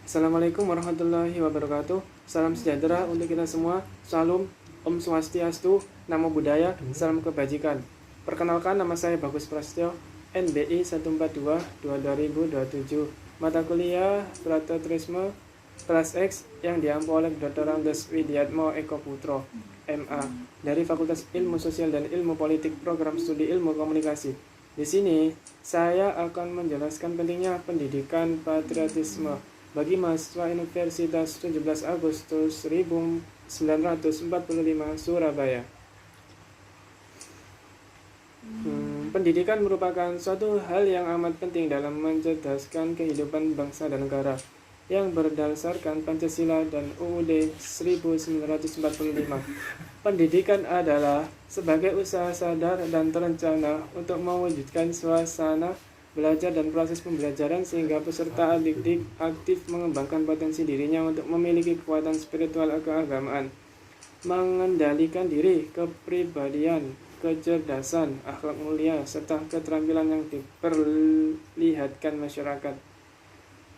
Assalamualaikum warahmatullahi wabarakatuh. Salam sejahtera untuk kita semua. Salam, Om Swastiastu, Namo Buddhaya, salam kebajikan. Perkenalkan, nama saya Bagus Prasetyo, NBI 142 2027. Mata kuliah Pratetrisme kelas X yang diampu oleh Dr. Andes Widiatmo Eko Putro, MA, dari Fakultas Ilmu Sosial dan Ilmu Politik, Program Studi Ilmu Komunikasi. Di sini, saya akan menjelaskan pentingnya pendidikan patriotisme bagi mahasiswa Universitas 17 Agustus 1945 Surabaya. Pendidikan merupakan suatu hal yang amat penting dalam mencerdaskan kehidupan bangsa dan negara yang berdasarkan Pancasila dan UUD 1945. Pendidikan adalah sebagai usaha sadar dan terencana untuk mewujudkan suasana belajar dan proses pembelajaran sehingga peserta didik aktif mengembangkan potensi dirinya untuk memiliki kekuatan spiritual keagamaan, mengendalikan diri, kepribadian, kecerdasan, akhlak mulia, serta keterampilan yang diperlihatkan masyarakat,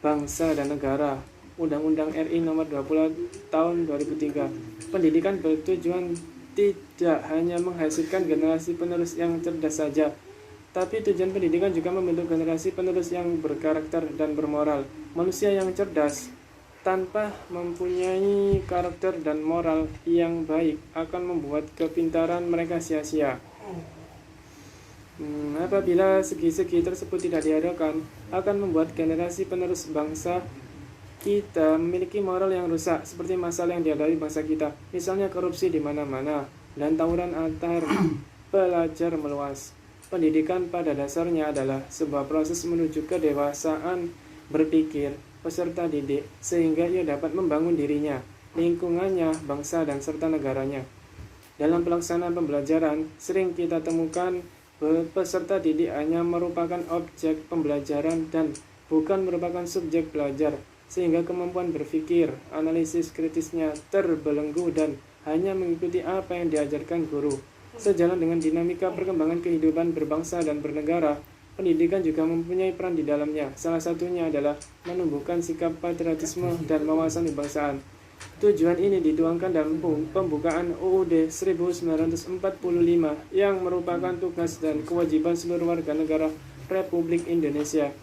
bangsa dan negara. Undang-Undang RI Nomor 20 Tahun 2003. Pendidikan bertujuan tidak hanya menghasilkan generasi penerus yang cerdas saja, tapi tujuan pendidikan juga membentuk generasi penerus yang berkarakter dan bermoral. Manusia yang cerdas tanpa mempunyai karakter dan moral yang baik akan membuat kepintaran mereka sia-sia. Apabila segi-segi tersebut tidak diadakan, akan membuat generasi penerus bangsa kita memiliki moral yang rusak, seperti masalah yang dihadapi bangsa kita, misalnya korupsi di mana-mana dan tawuran antar pelajar meluas. Pendidikan pada dasarnya adalah sebuah proses menuju kedewasaan berpikir peserta didik sehingga ia dapat membangun dirinya, lingkungannya, bangsa, dan serta negaranya. Dalam pelaksanaan pembelajaran, sering kita temukan peserta didik hanya merupakan objek pembelajaran dan bukan merupakan subjek belajar, sehingga kemampuan berpikir, analisis kritisnya terbelenggu dan hanya mengikuti apa yang diajarkan guru. Sejalan dengan dinamika perkembangan kehidupan berbangsa dan bernegara, pendidikan juga mempunyai peran di dalamnya. Salah satunya adalah menumbuhkan sikap patriotisme dan wawasan kebangsaan. Tujuan ini dituangkan dalam pembukaan UUD 1945 yang merupakan tugas dan kewajiban seluruh warga negara Republik Indonesia.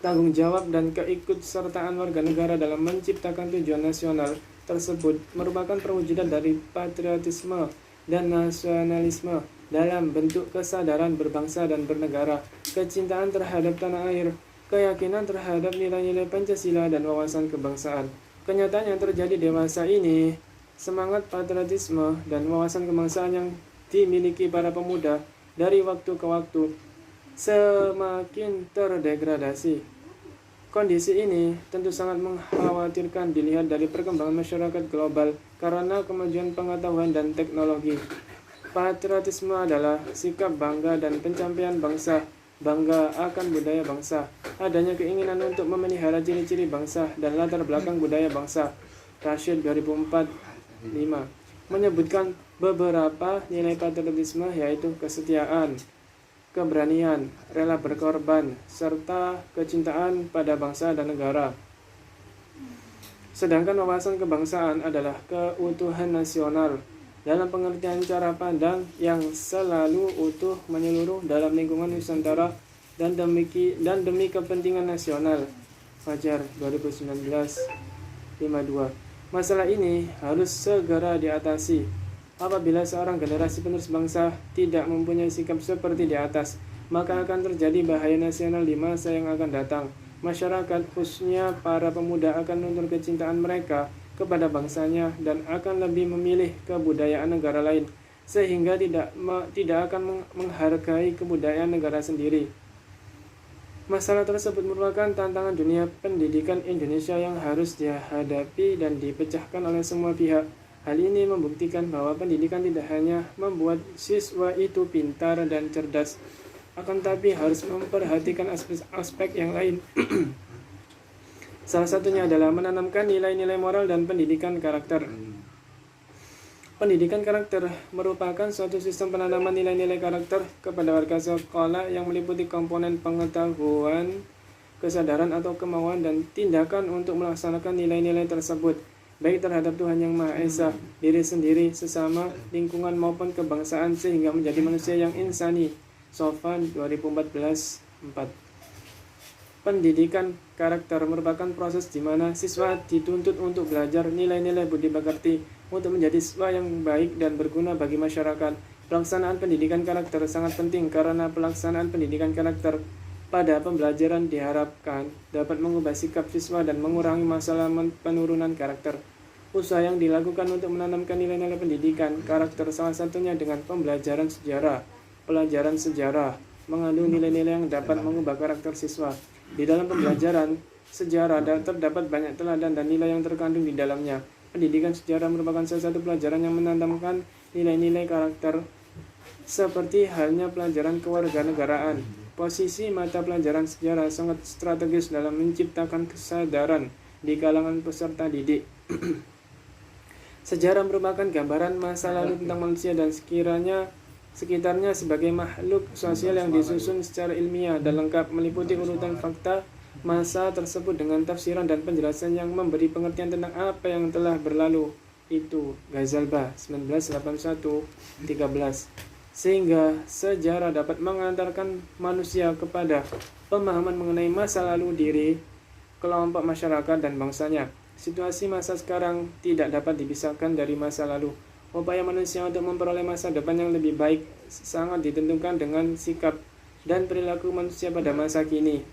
Tanggung jawab dan keikutsertaan warga negara dalam menciptakan tujuan nasional tersebut merupakan perwujudan dari patriotisme dan nasionalisme dalam bentuk kesadaran berbangsa dan bernegara, kecintaan terhadap tanah air, keyakinan terhadap nilai-nilai Pancasila dan wawasan kebangsaan. Kenyataan yang terjadi dewasa ini, semangat patriotisme dan wawasan kebangsaan yang dimiliki para pemuda dari waktu ke waktu semakin terdegradasi. Kondisi ini tentu sangat mengkhawatirkan dilihat dari perkembangan masyarakat global karena kemajuan pengetahuan dan teknologi. Patriotisme adalah sikap bangga dan pencapaian bangsa, bangga akan budaya bangsa, adanya keinginan untuk memelihara ciri-ciri bangsa dan latar belakang budaya bangsa. Rashid 2004-5 menyebutkan beberapa nilai patriotisme, yaitu kesetiaan, keberanian, rela berkorban, serta kecintaan pada bangsa dan negara. Sedangkan wawasan kebangsaan adalah keutuhan nasional dalam pengertian cara pandang yang selalu utuh menyeluruh dalam lingkungan Nusantara dan demi kepentingan nasional. Fajar 2019-52. Masalah ini harus segera diatasi. Apabila seorang generasi penerus bangsa tidak mempunyai sikap seperti di atas, maka akan terjadi bahaya nasional di masa yang akan datang. Masyarakat, khususnya para pemuda, akan menuntun kecintaan mereka kepada bangsanya dan akan lebih memilih kebudayaan negara lain, sehingga tidak akan menghargai kebudayaan negara sendiri. Masalah tersebut merupakan tantangan dunia pendidikan Indonesia yang harus dihadapi dan dipecahkan oleh semua pihak. Hal ini membuktikan bahwa pendidikan tidak hanya membuat siswa itu pintar dan cerdas, akan tapi harus memperhatikan aspek-aspek yang lain. Salah satunya adalah menanamkan nilai-nilai moral dan pendidikan karakter. Pendidikan karakter merupakan suatu sistem penanaman nilai-nilai karakter kepada warga sekolah yang meliputi komponen pengetahuan, kesadaran atau kemauan dan tindakan untuk melaksanakan nilai-nilai tersebut, baik terhadap Tuhan Yang Maha Esa, diri sendiri, sesama, lingkungan maupun kebangsaan, sehingga menjadi manusia yang insani. Sofan 2014 4. Pendidikan karakter merupakan proses di mana siswa dituntut untuk belajar nilai-nilai budi pekerti untuk menjadi siswa yang baik dan berguna bagi masyarakat. Pelaksanaan pendidikan karakter sangat penting karena pelaksanaan pendidikan karakter pada pembelajaran diharapkan dapat mengubah sikap siswa dan mengurangi masalah penurunan karakter. Usaha yang dilakukan untuk menanamkan nilai-nilai pendidikan karakter salah satunya dengan pembelajaran sejarah. Pelajaran sejarah mengandung nilai-nilai yang dapat mengubah karakter siswa. Di dalam pembelajaran sejarah terdapat banyak teladan dan nilai yang terkandung di dalamnya. Pendidikan sejarah merupakan salah satu pelajaran yang menanamkan nilai-nilai karakter, seperti halnya pelajaran kewarganegaraan. Posisi mata pelajaran sejarah sangat strategis dalam menciptakan kesadaran di kalangan peserta didik. Sejarah merupakan gambaran masa lalu tentang manusia dan sekitarnya sebagai makhluk sosial yang disusun secara ilmiah dan lengkap, meliputi urutan fakta masa tersebut dengan tafsiran dan penjelasan yang memberi pengertian tentang apa yang telah berlalu. Itu Ghazalbah 1981-13. Sehingga sejarah dapat mengantarkan manusia kepada pemahaman mengenai masa lalu diri, kelompok masyarakat dan bangsanya. Situasi masa sekarang tidak dapat dipisahkan dari masa lalu. Upaya manusia untuk memperoleh masa depan yang lebih baik sangat ditentukan dengan sikap dan perilaku manusia pada masa kini.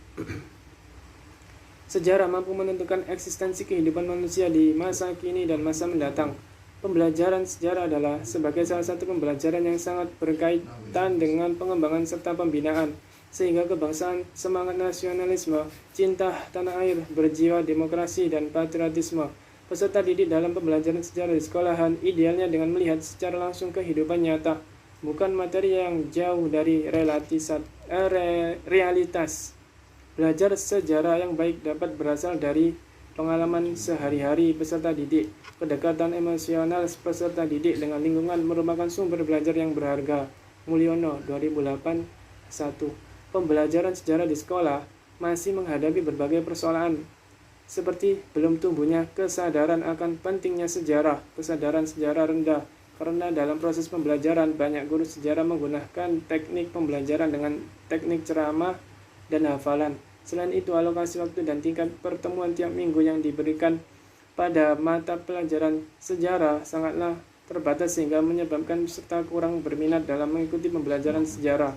Sejarah mampu menentukan eksistensi kehidupan manusia di masa kini dan masa mendatang. Pembelajaran sejarah adalah sebagai salah satu pembelajaran yang sangat berkaitan dengan pengembangan serta pembinaan, sehingga kebangsaan, semangat nasionalisme, cinta tanah air, berjiwa demokrasi dan patriotisme. Peserta didik dalam pembelajaran sejarah di sekolahan idealnya dengan melihat secara langsung kehidupan nyata, bukan materi yang jauh dari realitas. Belajar sejarah yang baik dapat berasal dari pengalaman sehari-hari peserta didik. Kedekatan emosional peserta didik dengan lingkungan merupakan sumber belajar yang berharga. Mulyono 2008 1. Pembelajaran sejarah di sekolah masih menghadapi berbagai persoalan, seperti belum tumbuhnya kesadaran akan pentingnya sejarah, kesadaran sejarah rendah, karena dalam proses pembelajaran banyak guru sejarah menggunakan teknik pembelajaran dengan teknik ceramah dan hafalan. Selain itu, alokasi waktu dan tingkat pertemuan tiap minggu yang diberikan pada mata pelajaran sejarah sangatlah terbatas sehingga menyebabkan peserta kurang berminat dalam mengikuti pembelajaran sejarah.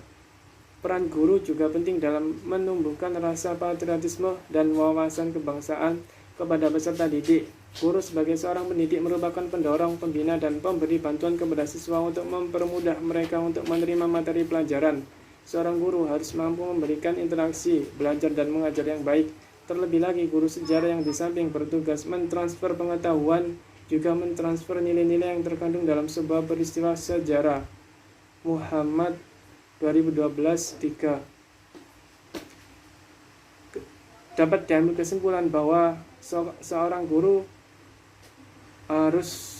Peran guru juga penting dalam menumbuhkan rasa patriotisme dan wawasan kebangsaan kepada peserta didik. Guru sebagai seorang pendidik merupakan pendorong, pembina, dan pemberi bantuan kepada siswa untuk mempermudah mereka untuk menerima materi pelajaran. Seorang guru harus mampu memberikan interaksi, belajar, dan mengajar yang baik. Terlebih lagi, guru sejarah yang di samping bertugas mentransfer pengetahuan, juga mentransfer nilai-nilai yang terkandung dalam sebuah peristiwa sejarah. Muhammad 2012-3. Dapat diambil kesimpulan bahwa seorang guru harus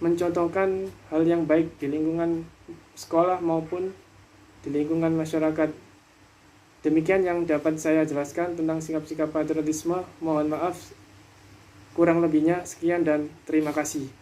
mencontohkan hal yang baik di lingkungan sekolah maupun di lingkungan masyarakat. Demikian yang dapat saya jelaskan tentang sikap-sikap patriotisme. Mohon maaf kurang lebihnya. Sekian dan terima kasih.